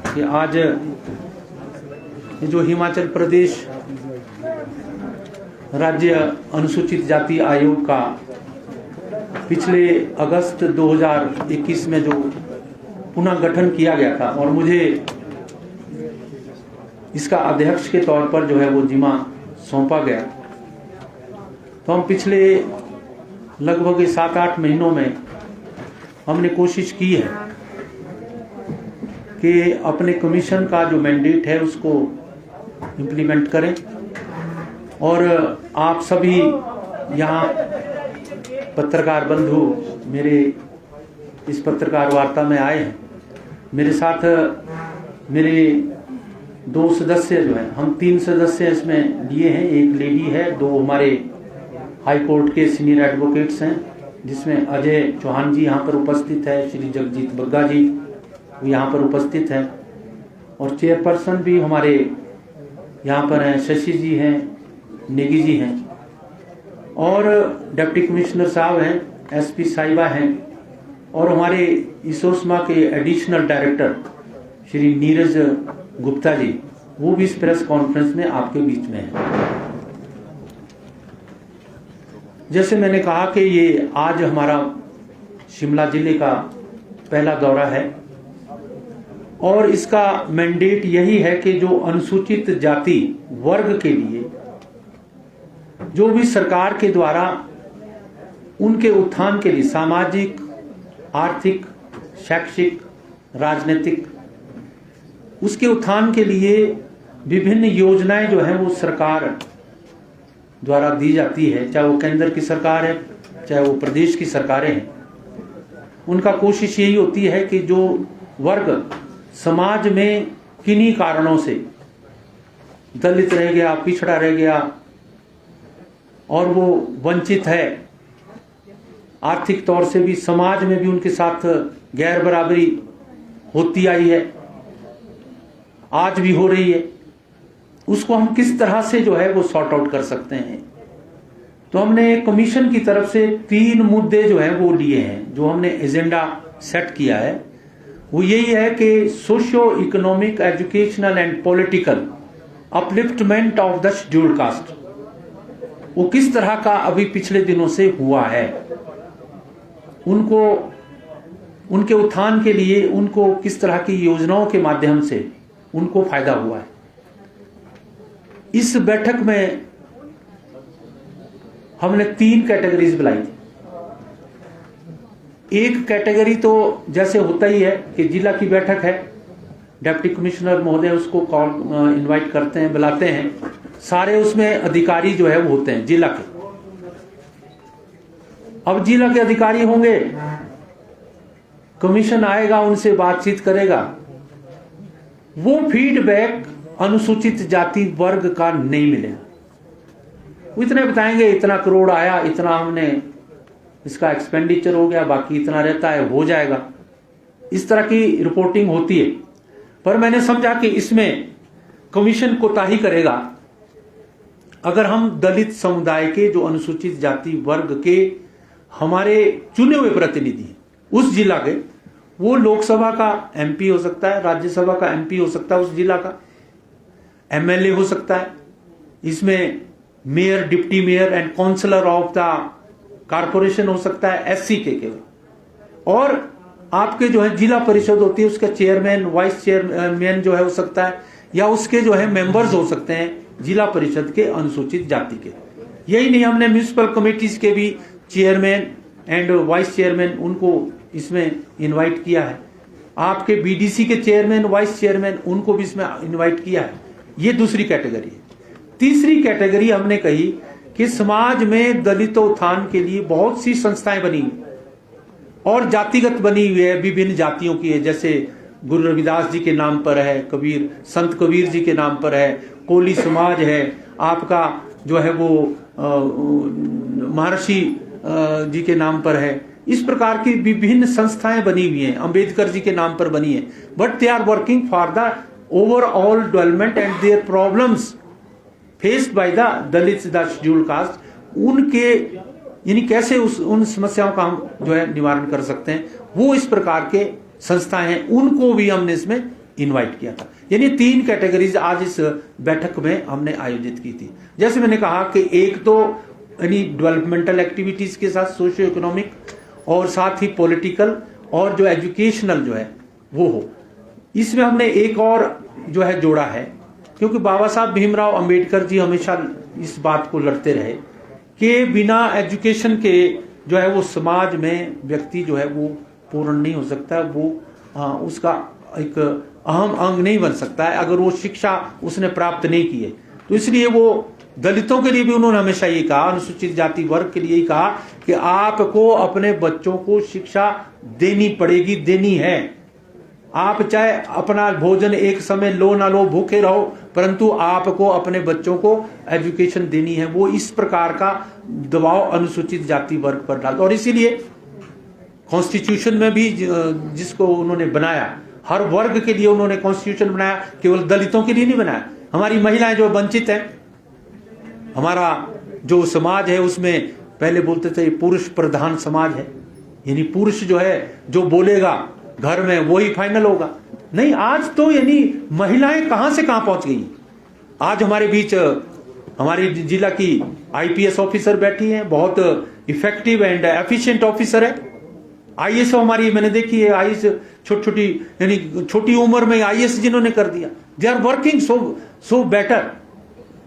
कि आज जो हिमाचल प्रदेश राज्य अनुसूचित जाति आयोग का पिछले अगस्त 2021 में जो पुनः गठन किया गया था और मुझे इसका अध्यक्ष के तौर पर जो है वो जिम्मा सौंपा गया, तो हम पिछले लगभग 7-8 महीनों में हमने कोशिश की है कि अपने कमीशन का जो मैंडेट है उसको इम्प्लीमेंट करें। और आप सभी यहाँ पत्रकार बंधु मेरे इस पत्रकार वार्ता में आए हैं। मेरे साथ मेरे 2 सदस्य जो हैं, हम 3 सदस्य इसमें लिए हैं, एक लेडी है, 2 हमारे हाई कोर्ट के सीनियर एडवोकेट्स हैं, जिसमें अजय चौहान जी यहाँ पर उपस्थित है, श्री जगजीत बग्गा जी यहाँ पर उपस्थित है, और चेयरपर्सन भी हमारे यहाँ पर हैं, शशि जी हैं, नेगी जी हैं, और डिप्टी कमिश्नर साहब हैं, एसपी साहिबा हैं, और हमारे इसोस्मा के एडिशनल डायरेक्टर श्री नीरज गुप्ता जी, वो भी इस प्रेस कॉन्फ्रेंस में आपके बीच में है। जैसे मैंने कहा कि ये आज हमारा शिमला जिले का पहला दौरा है और इसका मैंडेट यही है कि जो अनुसूचित जाति वर्ग के लिए जो भी सरकार के द्वारा उनके उत्थान के लिए सामाजिक, आर्थिक, शैक्षिक, राजनीतिक, उसके उत्थान के लिए विभिन्न योजनाएं जो हैं वो सरकार द्वारा दी जाती है, चाहे वो केंद्र की सरकार है, चाहे वो प्रदेश की सरकारें हैं। उनका कोशिश यही होती है कि जो वर्ग समाज में किन्हीं कारणों से दलित रह गया, पिछड़ा रह गया और वो वंचित है, आर्थिक तौर से भी, समाज में भी उनके साथ गैर बराबरी होती आई है, आज भी हो रही है, उसको हम किस तरह से जो है वो सॉर्ट आउट कर सकते हैं। तो हमने कमीशन की तरफ से 3 मुद्दे जो हैं वो लिए हैं, जो हमने एजेंडा सेट किया है। वो यही है कि socio economic, educational and political upliftment of the scheduled cast, वो किस तरह का अभी पिछले दिनों से हुआ है, उनको उनके उत्थान के लिए उनको किस तरह की योजनाओं के माध्यम से उनको फायदा हुआ है। इस बैठक में हमने 3 कैटेगरीज बुलाई थी। एक कैटेगरी तो जैसे होता ही है कि जिला की बैठक है, डिप्टी कमिश्नर महोदय उसको कॉल इनवाइट करते हैं, बुलाते हैं, सारे उसमें अधिकारी जो है वो होते हैं जिला के। अब जिला के अधिकारी होंगे, कमीशन आएगा, उनसे बातचीत करेगा, वो फीडबैक अनुसूचित जाति वर्ग का नहीं मिलेगा। वो इतने बताएंगे इतना करोड़ आया, इतना हमने इसका एक्सपेंडिचर हो गया, बाकी इतना रहता है, हो जाएगा, इस तरह की रिपोर्टिंग होती है। पर मैंने समझा कि इसमें कमीशन कोताही करेगा अगर हम दलित समुदाय के जो अनुसूचित जाति वर्ग के हमारे चुने हुए प्रतिनिधि हैं उस जिला के, वो लोकसभा का एमपी हो सकता है, राज्यसभा का एमपी हो सकता है, उस जिला का एमएलए हो सकता है, इसमें mayor, deputy mayor and councillor of the corporation हो सकता है, एससी के केवल, और आपके जो है जिला परिषद होती है उसका चेयरमैन, वाइस चेयरमैन जो है हो सकता है, या उसके जो है मेंबर्स हो सकते हैं जिला परिषद के अनुसूचित जाति के। यही नहीं, हमने म्यूनिसिपल कमेटीज के भी चेयरमैन एंड वाइस चेयरमैन उनको इसमें इनवाइट किया है, आपके बीडीसी के चेयरमैन, वाइस चेयरमैन, उनको भी इसमें इनवाइट किया है। ये दूसरी कैटेगरी है। तीसरी कैटेगरी हमने कही कि समाज में दलित उत्थान के लिए बहुत सी संस्थाएं बनी और जातिगत बनी हुई है, विभिन्न जातियों की है, जैसे गुरु रविदास जी के नाम पर है, संत कबीर जी के नाम पर है, कोली समाज है, आपका जो है वो महर्षि जी के नाम पर है। इस प्रकार की विभिन्न संस्थाएं बनी हुई हैं, अंबेडकर जी के नाम पर बनी है, but they are working for the overall development and their problems faced by the Dalit, the scheduled caste, उनके यानी कैसे उन समस्याओं का हम जो है निवारण कर सकते हैं, वो इस प्रकार के संस्थाएं हैं, उनको भी हमने इसमें इनवाइट किया था। यानी 3 कैटेगरीज आज इस बैठक में हमने आयोजित की थी। जैसे मैंने कहा कि एक तो यानी डेवलपमेंटल एक्टिविटीज के साथ सोशियो इकोनॉमिक और साथ ही पॉलिटिकल और जो एजुकेशनल जो है वो हो। इसमें हमने एक और जो है जोड़ा है, क्योंकि बाबा साहब भीमराव अंबेडकर जी हमेशा इस बात को लड़ते रहे कि बिना एजुकेशन के जो है वो समाज में व्यक्ति जो है वो पूर्ण नहीं हो सकता, वो उसका एक अहम अंग नहीं बन सकता है अगर वो शिक्षा उसने प्राप्त नहीं की है। तो इसलिए वो दलितों के लिए भी उन्होंने हमेशा ये कहा, अनुसूचित जाति वर्ग के लिए ही कहा कि आपको अपने बच्चों को शिक्षा देनी पड़ेगी, देनी है। आप चाहे अपना भोजन एक समय लो ना लो, भूखे रहो, परंतु आपको अपने बच्चों को एजुकेशन देनी है। वो इस प्रकार का दबाव अनुसूचित जाति वर्ग पर डालता, और इसीलिए कॉन्स्टिट्यूशन में भी जिसको उन्होंने बनाया, हर वर्ग के लिए उन्होंने कॉन्स्टिट्यूशन बनाया, केवल दलितों के लिए नहीं बनाया। हमारी महिलाएं जो वंचित हैं, हमारा जो समाज है उसमें पहले बोलते थे पुरुष प्रधान समाज है, यानी पुरुष जो है जो बोलेगा घर में वही फाइनल होगा। नहीं, आज तो यानी महिलाएं कहां से कहां पहुंच गई। आज हमारे बीच हमारी जिला की आईपीएस ऑफिसर बैठी हैं, बहुत इफेक्टिव एंड एफिशिएंट ऑफिसर है। आईएएस हमारी मैंने देखी है, आईएएस छोटी यानी छोटी उम्र में आईएएस जिन्होंने कर दिया, they are working so better.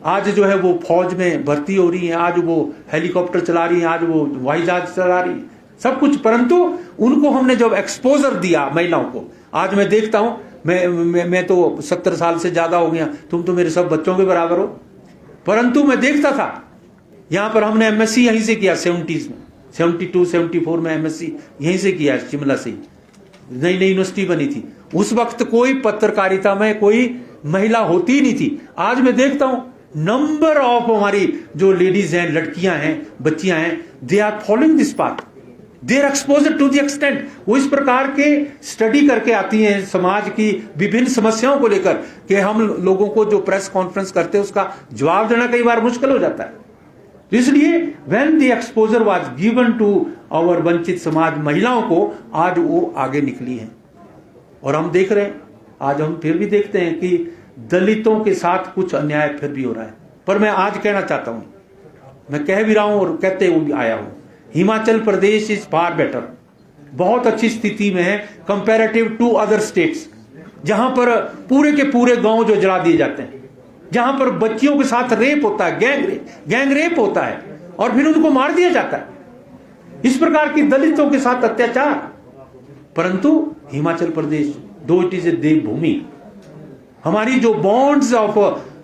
आज जो है वो फौज में भर्ती हो रही है, आज वो हेलीकॉप्टर चला रही है, आज वो हवाई जहाज चला रही है, सब कुछ। परंतु उनको हमने जब एक्सपोजर दिया महिलाओं को, आज मैं देखता हूं, मैं तो 70 साल से ज्यादा हो गया, तुम तो मेरे सब बच्चों के बराबर हो, परंतु मैं देखता था यहां पर हमने एमएससी यहीं से किया 70s में, 72 74 में एमएससी यहीं से किया, शिमला से। नई नई यूनिवर्सिटी बनी थी, उस वक्त कोई पत्रकारिता में कोई महिला होती ही नहीं थी। आज मैं देखता हूं नंबर ऑफ हमारी जो लेडीज हैं, लड़कियां हैं, बच्चियां हैं, they are following this path, they are exposed to the extent. वो इस प्रकार के स्टडी करके आती हैं समाज की विभिन्न समस्याओं को लेकर कि हम लोगों को जो प्रेस कॉन्फ्रेंस करते हैं उसका जवाब देना कई बार मुश्किल हो जाता है। तो इसलिए when the exposure was given to our वंचित समाज, महिलाओं को, आज वो आगे निकली हैं। और हम देख रहे हैं, आज हम फिर भी देखते हैं कि दलितों के साथ कुछ अन्याय फिर भी हो रहा है। पर मैं आज कहना चाहता हूं, मैं कह भी रहा हूं और कहते हुए आया हूं, Himachal Pradesh is far better, बहुत अच्छी स्थिति में है कंपैरेटिव टू अदर स्टेट्स, जहां पर पूरे के पूरे गांव जो जला दिए जाते हैं, जहां पर बच्चियों के साथ रेप होता है, गैंग रेप होता है और फिर उनको मार दिया जाता है, इस प्रकार की दलितों के साथ अत्याचार। परंतु हिमाचल प्रदेश, दो इट इज ए देवभूमि, हमारी जो बॉन्ड्स ऑफ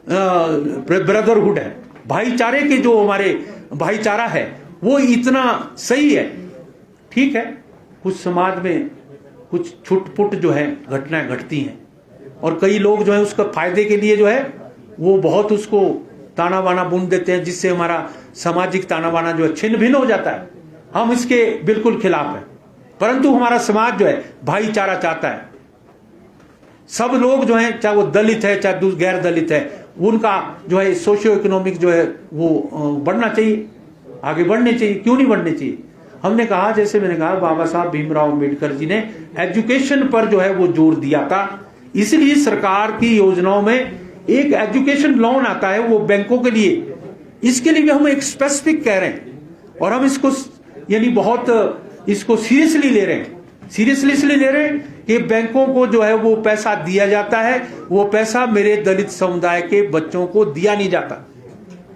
ब्रदरहुड है, भाईचारे के जो हमारे भाईचारा है वो इतना सही है। ठीक है, कुछ समाज में कुछ छुटपुट जो है घटनाएं घटती हैं और कई लोग जो है उसका फायदे के लिए जो है वो बहुत उसको ताना बाना बुन देते हैं, जिससे हमारा सामाजिक ताना बाना जो है छिन्न भिन्न हो जाता है। हम इसके बिल्कुल खिलाफ हैं, परंतु हमारा समाज जो है भाईचारा चाहता है। सब लोग जो है, चाहे वो दलित है चाहे गैर दलित है, उनका जो है सोशियो इकोनॉमिक जो है वो बढ़ना चाहिए, आगे बढ़ने चाहिए। क्यों नहीं बढ़ने चाहिए? हमने कहा, जैसे मैंने कहा, बाबा साहब भीमराव अंबेडकर जी ने एजुकेशन पर जो है वो जोर दिया था, इसलिए सरकार की योजनाओं में एक एजुकेशन लोन आता है वो बैंकों के लिए, इसके लिए भी हम एक स्पेसिफिक कह रहे हैं और हम इसको यानी बहुत इसको सीरियसली ले रहे हैं। सीरियसली इसलिए ले रहे हैं कि बैंकों को जो है वो पैसा दिया जाता है, वो पैसा मेरे दलित समुदाय के बच्चों को दिया नहीं जाता।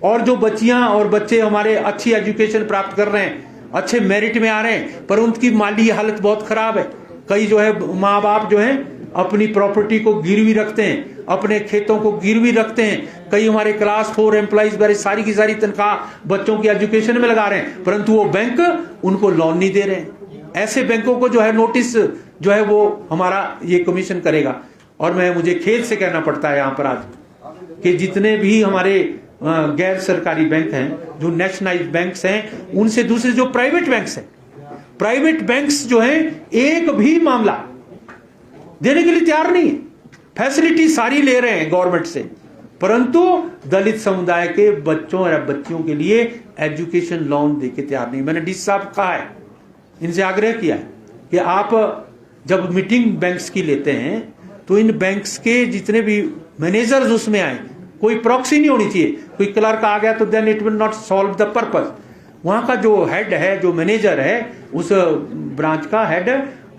और जो बच्चियां और बच्चे हमारे अच्छी एजुकेशन प्राप्त कर रहे हैं, अच्छे मेरिट में आ रहे हैं, पर उनकी माली हालत बहुत खराब है। कई जो है माँ बाप जो है अपनी प्रॉपर्टी को गिरवी रखते हैं, अपने खेतों को गिरवी रखते हैं। कई हमारे क्लास 4 एम्प्लॉइज बारे सारी की सारी तनख्वाह बच्चों की एजुकेशन में लगा रहे हैं, परंतु वो बैंक उनको लोन नहीं दे रहे हैं। ऐसे बैंकों को जो है नोटिस जो है वो हमारा ये कमीशन करेगा। और मुझे खेद से कहना पड़ता है यहाँ पर आज कि जितने भी हमारे गैर सरकारी बैंक हैं, जो नेशनलाइज्ड बैंक्स हैं, उनसे दूसरे जो प्राइवेट बैंक्स हैं, प्राइवेट बैंक्स जो हैं एक भी मामला देने के लिए तैयार नहीं है। फैसिलिटी सारी ले रहे हैं गवर्नमेंट से, परंतु दलित समुदाय के बच्चों या बच्चियों के लिए एजुकेशन लोन देके तैयार नहीं। मैंने डी साहब कहा है, इनसे आग्रह किया है कि आप जब मीटिंग बैंक्स की लेते हैं तो तो इन बैंक्स के जितने भी मैनेजर्स उसमें आए, कोई प्रॉक्सी नहीं होनी चाहिए। कोई क्लर्क आ गया तो then it will not solve the purpose. वहां का जो हेड है, जो मैनेजर है, उस ब्रांच का हेड,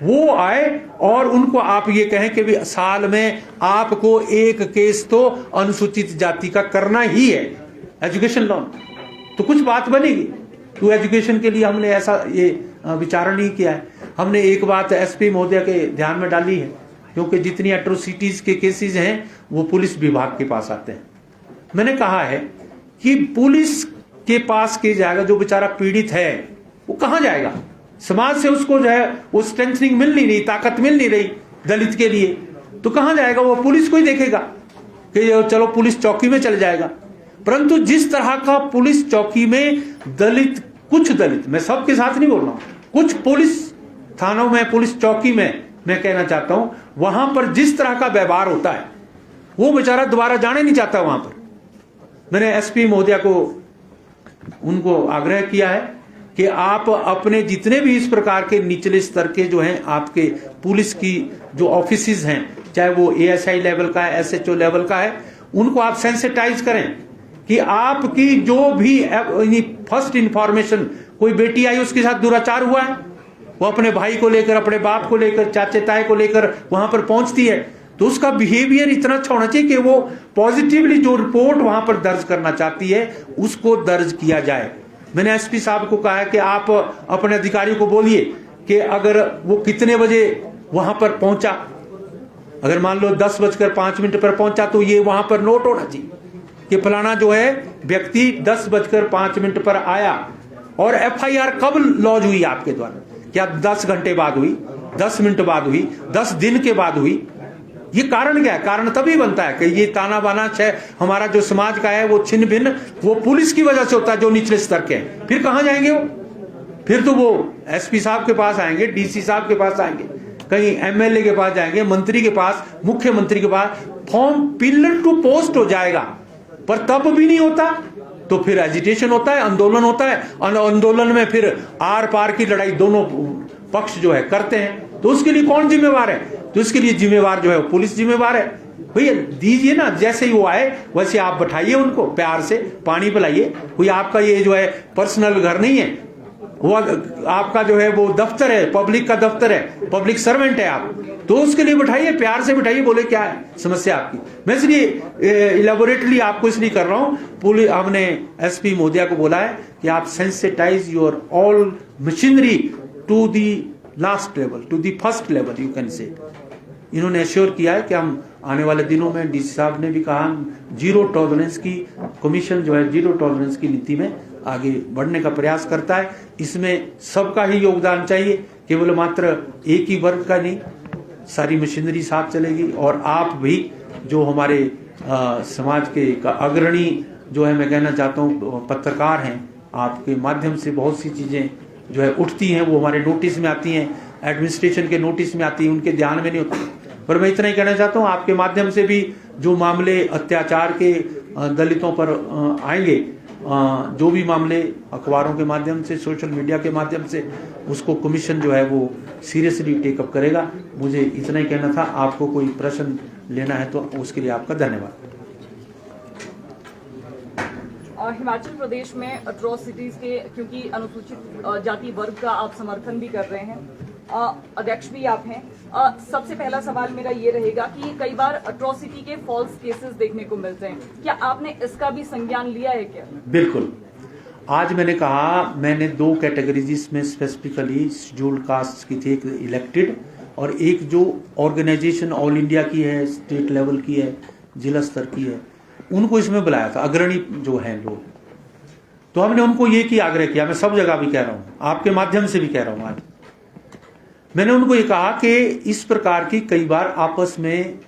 वो आए और उनको आप ये कहें कि भी साल में आपको एक केस तो अनुसूचित जाति का करना ही है, एजुकेशन लोन, तो कुछ बात बनेगी। तो एजुकेशन के लिए हमने ऐसा ये विचार नहीं किया है। हमने एक बात एसपी महोदय के ध्यान में डाली है, क्योंकि जितनी एट्रोसिटीज के केसेस हैं वो पुलिस विभाग के पास आते हैं। मैंने कहा है कि पुलिस के पास के जाएगा, जो बेचारा पीड़ित है वो कहां जाएगा? समाज से उसको जो है वो स्ट्रेंथनिंग मिल नहीं रही, ताकत मिल नहीं रही दलित के लिए, तो कहां जाएगा? वो पुलिस को ही देखेगा कि चलो पुलिस चौकी में चल जाएगा। परंतु जिस तरह का पुलिस चौकी में दलित, कुछ दलित, मैं सबके साथ नहीं बोल रहा हूं, कुछ पुलिस थानों में, पुलिस चौकी में, मैं कहना चाहता हूं वहां पर जिस तरह का व्यवहार होता है वो बेचारा दोबारा जाने नहीं चाहता वहां पर। मैंने एसपी महोदया को, उनको आग्रह किया है कि आप अपने जितने भी इस प्रकार के निचले स्तर के जो हैं आपके पुलिस की जो ऑफिसेज हैं, चाहे वो एएसआई लेवल का है, एसएचओ लेवल का है, उनको आप सेंसिटाइज करें कि आपकी जो भी फर्स्ट इंफॉर्मेशन, कोई बेटी आई उसके साथ दुराचार हुआ है, वो अपने भाई को लेकर, अपने बाप को लेकर, चाचे ताए को लेकर वहां पर पहुंचती है, तो उसका बिहेवियर इतना अच्छा होना चाहिए कि वो पॉजिटिवली जो रिपोर्ट वहां पर दर्ज करना चाहती है उसको दर्ज किया जाए। मैंने एसपी साहब को कहा है कि आप अपने अधिकारी को बोलिए कि अगर वो कितने बजे वहां पर पहुंचा, अगर मान लो 10:05 पर पहुंचा, तो ये वहां पर नोट होना चाहिए कि फलाना जो है व्यक्ति 10:05 पर आया। और एफआईआर कब लॉन्च हुई आपके द्वारा? क्या 10 घंटे बाद हुई, 10 मिनट बाद हुई, 10 दिन के बाद हुई? ये कारण क्या है? कारण तभी बनता है कि ये ताना बाना हमारा जो समाज का है वो छिन्न भिन्न, वो पुलिस की वजह से होता है, जो निचले स्तर के हैं। फिर कहां जाएंगे वो? फिर तो वो एसपी साहब के पास आएंगे, डीसी साहब के पास आएंगे, कहीं एमएलए के पास जाएंगे, मंत्री के पास, मुख्यमंत्री के पास, फॉर्म पिलर टू पोस्ट हो जाएगा। पर तब भी नहीं होता तो फिर एजिटेशन होता है, आंदोलन होता है, आंदोलन में फिर आर पार की लड़ाई दोनों पक्ष जो है करते हैं। तो उसके लिए कौन जिम्मेवार है? तो इसके लिए जिम्मेवार जो है पुलिस जिम्मेवार है। भैया दीजिए ना, जैसे ही वो आए वैसे आप बैठाइए उनको, प्यार से पानी पिलाइए। कोई आपका ये जो है पर्सनल घर नहीं है, वो आपका जो है वो दफ्तर है, पब्लिक का दफ्तर है, पब्लिक सर्वेंट है आप, तो उसके लिए बैठाइए, प्यार से बैठाइए, बोले क्या है समस्या आपकी। मैं इसलिए इलेबोरेटली आपको इसलिए कर रहा हूं, पुलिस, हमने एसपी महोदया को बोला है कि आप sensitise your all machinery to the last level, to the first level, you can say. इन्होंने एश्योर किया है कि हम आने वाले दिनों में, डीसी साहब ने भी कहा, जीरो टॉलरेंस की कमीशन जो है जीरो टॉलरेंस की नीति में आगे बढ़ने का प्रयास करता है। इसमें सबका ही योगदान चाहिए, केवल मात्र एक ही वर्ग का नहीं, सारी मशीनरी साथ चलेगी। और आप भी जो हमारे समाज के अग्रणी जो है, मैं कहना चाहता हूँ पत्रकार हैं, आपके माध्यम से बहुत सी चीजें जो है उठती हैं, वो हमारे नोटिस में आती हैं, एडमिनिस्ट्रेशन के नोटिस में आती हैं, उनके ध्यान में नहीं होती। पर मैं इतना ही कहना चाहता हूँ, आपके माध्यम से भी जो मामले अत्याचार के दलितों पर आएंगे, जो भी मामले अखबारों के माध्यम से, सोशल मीडिया के माध्यम से, उसको कमीशन जो है वो सीरियसली टेकअप करेगा। मुझे इतना ही कहना था। आपको कोई प्रश्न लेना है तो उसके लिए आपका धन्यवाद। हिमाचल प्रदेश में अट्रॉसिटीज के, क्योंकि अनुसूचित जाति वर्ग का आप समर्थन भी कर रहे हैं, अध्यक्ष भी आप हैं, सबसे पहला सवाल मेरा ये रहेगा कि कई बार अट्रॉसिटी के फॉल्स केसेस देखने को मिलते हैं, क्या आपने इसका भी संज्ञान लिया है क्या? बिल्कुल। आज मैंने कहा, मैंने 2 कैटेगरीज में स्पेसिफिकली शेड्यूल्ड कास्ट की थी, एक इलेक्टेड और एक जो ऑर्गेनाइजेशन ऑल इंडिया की है, स्टेट लेवल की है, जिला स्तर की है, उनको इसमें बुलाया था, अग्रणी जो हैं लोग। तो हमने उनको ये की आग्रह किया, मैं सब जगह भी कह रहा हूं, आपके माध्यम से भी कह रहा हूं आज, मैंने उनको ये कहा कि इस प्रकार की कई बार आपस में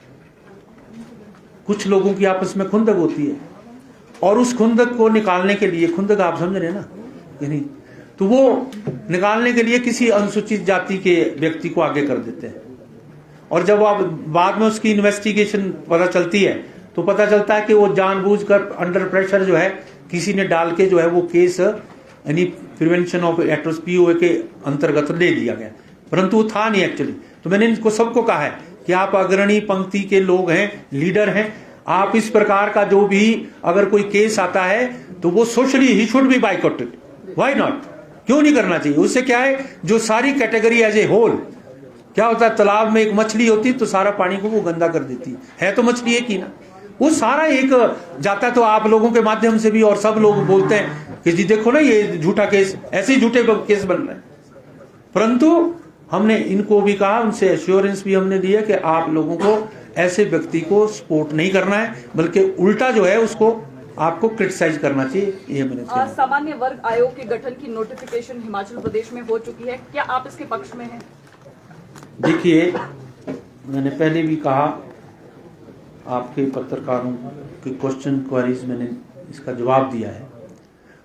कुछ लोगों की आपस में खुंदक होती है, और उस खुंदक को निकालने के लिए, खुंदक आप समझ रहे हैं ना कि नहीं, तो वो निकालने के लिए किसी अनुसूचित जाति के व्यक्ति को आगे कर देते हैं। और जब आप बाद में उसकी इन्वेस्टिगेशन पता चलती है तो पता चलता है कि वो जानबूझकर अंडर प्रेशर जो है किसी ने डाल के जो है वो केस यानी प्रिवेंशन ऑफ एट्रोस POA के अंतर्गत ले लिया गया, परंतु वो था नहीं एक्चुअली। तो मैंने इनको सबको कहा है कि आप अग्रणी पंक्ति के लोग हैं, लीडर हैं। आप इस प्रकार का जो भी अगर कोई केस आता है तो वो socially he should be boycotted. Why not? क्यों नहीं करना चाहिए? उससे क्या है, जो सारी कैटेगरी एज ए होल, क्या होता है, तालाब में एक मछली होती तो सारा पानी को वो गंदा कर देती है तो मछली एक ही ना, वो सारा एक जाता। तो आप लोगों के माध्यम से भी और सब लोग बोलते हैं कि जी देखो ना ये झूठा केस, ऐसे ही झूठे केस बन रहे हैं। परंतु हमने इनको भी कहा, उनसे एश्योरेंस भी हमने दिया कि आप लोगों को ऐसे व्यक्ति को सपोर्ट नहीं करना है, बल्कि उल्टा जो है उसको आपको क्रिटिसाइज करना चाहिए। ये मैंने सामान्य वर्ग आयोग के गठन की नोटिफिकेशन हिमाचल प्रदेश में हो चुकी है, क्या आप इसके पक्ष में हैं? देखिए, मैंने पहले भी कहा, आपके पत्रकारों के क्वेश्चन क्वेरीज मैंने इसका जवाब दिया है।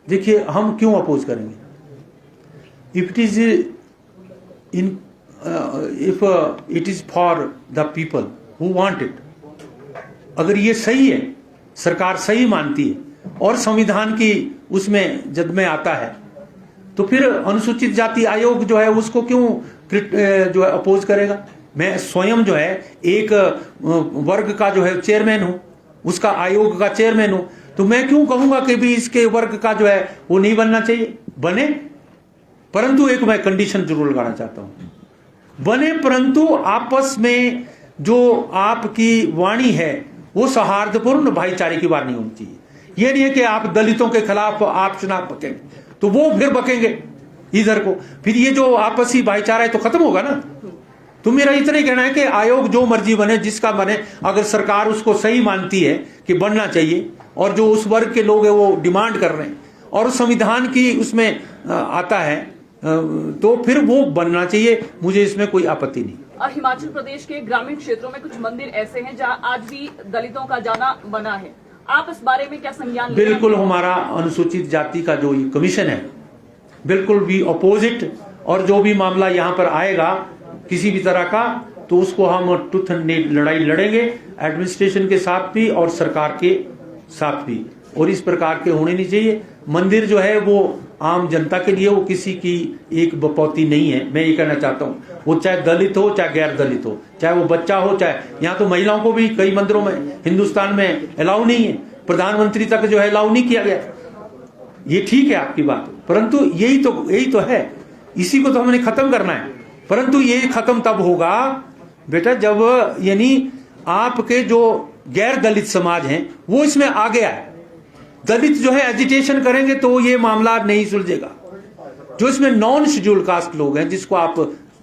देखिए, हम क्यों अपोज करेंगे? If it is if it is for the people who want it, अगर ये सही है, सरकार सही मानती है और संविधान की उसमें जद में आता है, तो फिर अनुसूचित जाति आयोग जो है उसको क्यों जो है अपोज करेगा? मैं स्वयं जो है एक वर्ग का जो है चेयरमैन हूं, उसका आयोग का चेयरमैन हूं, तो मैं क्यों कहूंगा कि भी इसके वर्ग का जो है वो नहीं बनना चाहिए? बने, परंतु एक मैं कंडीशन जरूर लगाना चाहता हूं, बने परंतु आपस में जो आपकी वाणी है वो सौहार्दपूर्ण भाईचारे की वाणी होनी चाहिए। ये नहीं है कि आप दलितों के खिलाफ आप चुनाव बकेंगे तो वो फिर बकेंगे इधर को, फिर ये जो आपसी भाईचारा है तो खत्म होगा ना। तो मेरा इतना ही कहना है कि आयोग जो मर्जी बने, जिसका बने, अगर सरकार उसको सही मानती है कि बनना चाहिए और जो उस वर्ग के लोग हैं वो डिमांड कर रहे हैं और उस संविधान की उसमें आता है, तो फिर वो बनना चाहिए। मुझे इसमें कोई आपत्ति नहीं। हिमाचल प्रदेश के ग्रामीण क्षेत्रों में कुछ मंदिर ऐसे हैं जहां आज भी दलितों का जाना बना है, आप इस बारे में क्या संज्ञान? बिल्कुल, हमारा अनुसूचित जाति का जो कमीशन है बिल्कुल भी अपोजिट, और जो भी मामला यहाँ पर आएगा किसी भी तरह का, तो उसको हम टूथ एंड नेल लड़ाई लड़ेंगे, एडमिनिस्ट्रेशन के साथ भी और सरकार के साथ भी। और इस प्रकार के होने नहीं चाहिए। मंदिर जो है वो आम जनता के लिए, वो किसी की एक बपौती नहीं है। मैं ये कहना चाहता हूँ, वो चाहे दलित हो चाहे गैर दलित हो, चाहे वो बच्चा हो, चाहे यहाँ तो महिलाओं को भी कई मंदिरों में हिंदुस्तान में अलाउ नहीं है, प्रधानमंत्री तक जो है अलाउ नहीं किया गया। ये ठीक है आपकी बात, परंतु यही तो है, इसी को तो हमने खत्म करना है। परंतु ये खत्म तब होगा बेटा जब यानी आपके जो गैर दलित समाज हैं वो इसमें आ गया है। दलित जो है एजिटेशन करेंगे तो ये मामला नहीं सुलझेगा। जो इसमें नॉन शेड्यूल कास्ट लोग हैं, जिसको आप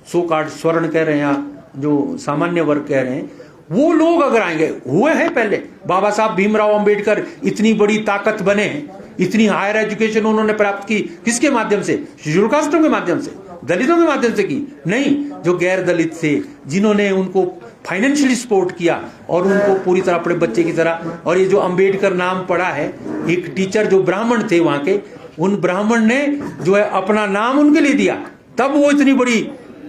सो कार्ड स्वर्ण कह रहे हैं या जो सामान्य वर्ग कह रहे हैं, वो लोग अगर आएंगे, हुए हैं पहले, बाबा साहब भीमराव अंबेडकर इतनी बड़ी ताकत बने हैं, इतनी हायर एजुकेशन उन्होंने प्राप्त की, किसके माध्यम से? शेड्यूल कास्टों के माध्यम से, दलितों के माध्यम से की नहीं। जो गैर दलित थे, जिन्होंने उनको फाइनेंशियली सपोर्ट किया और उनको पूरी तरह अपने बच्चे की तरह, और ये जो अंबेडकर नाम पड़ा है, एक टीचर जो ब्राह्मण थे वहां के, उन ब्राह्मण ने जो है अपना नाम उनके लिए दिया, तब वो इतनी बड़ी,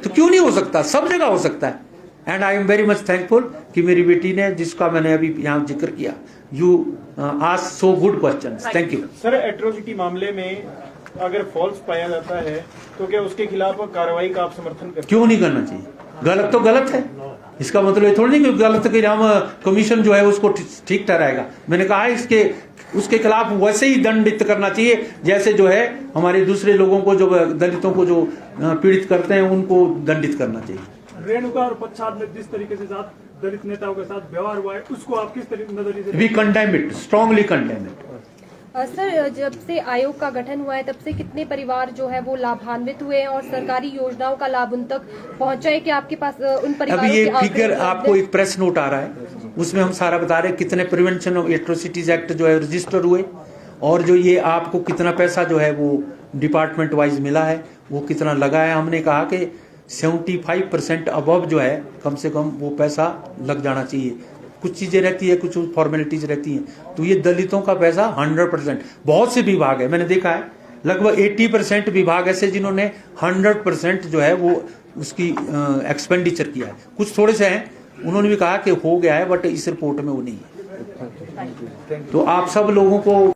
तो क्यों नहीं हो सकता? सब जगह हो सकता है। And I am very much thankful कि मेरी बेटी ने, जिसका मैंने अभी यहाँ जिक्र किया, you asked so good questions, thank you. Sir, atrocity मामले में अगर फॉल्स पाया जाता है तो क्या उसके खिलाफ कार्रवाई का आप समर्थन करते हैं? क्यों नहीं करना चाहिए? गलत तो गलत है, इसका मतलब ये थोड़ी नहीं कि गलत के नाम कमीशन जो है उसको ठीक ठहराएगा। मैंने कहा उसके खिलाफ वैसे ही दंडित करना चाहिए जैसे जो है हमारे दूसरे लोगों को, जो दलितों को जो पीड़ित करते हैं, उनको दंडित करना चाहिए। रेणुका और पच्छाद में जिस तरीके से दलित नेताओं के साथ व्यवहार हुआ है, उसको आप किस नजरिए से? We condemn it, strongly condemn it. Sir, जब से आयोग का गठन हुआ है तब से कितने परिवार जो है वो लाभान्वित हुए हैं और सरकारी योजनाओं का लाभ उन तक पहुंचा है? कि आपके पास उन परिवारों अभी ये के फिगर आपको एक प्रेस नोट आ रहा है, उसमें हम सारा बता रहे हैं कितने प्रिवेंशन ऑफ एट्रोसिटीज एक्ट जो है रजिस्टर हुए, और जो ये आपको कितना पैसा जो है वो डिपार्टमेंट वाइज मिला है, वो कितना लगा है। हमने कहा कि 75% अबव जो है कम से कम वो पैसा लग जाना चाहिए। कुछ चीजें रहती है, कुछ फॉर्मेलिटीज रहती हैं, तो ये दलितों का पैसा 100%। बहुत से विभाग है, मैंने देखा है लगभग 80% विभाग ऐसे जिन्होंने 100% जो है वो उसकी एक्सपेंडिचर किया है। कुछ थोड़े से हैं, उन्होंने भी कहा कि हो गया है, बट इस रिपोर्ट में वो नहीं है। तो आप सब लोगों को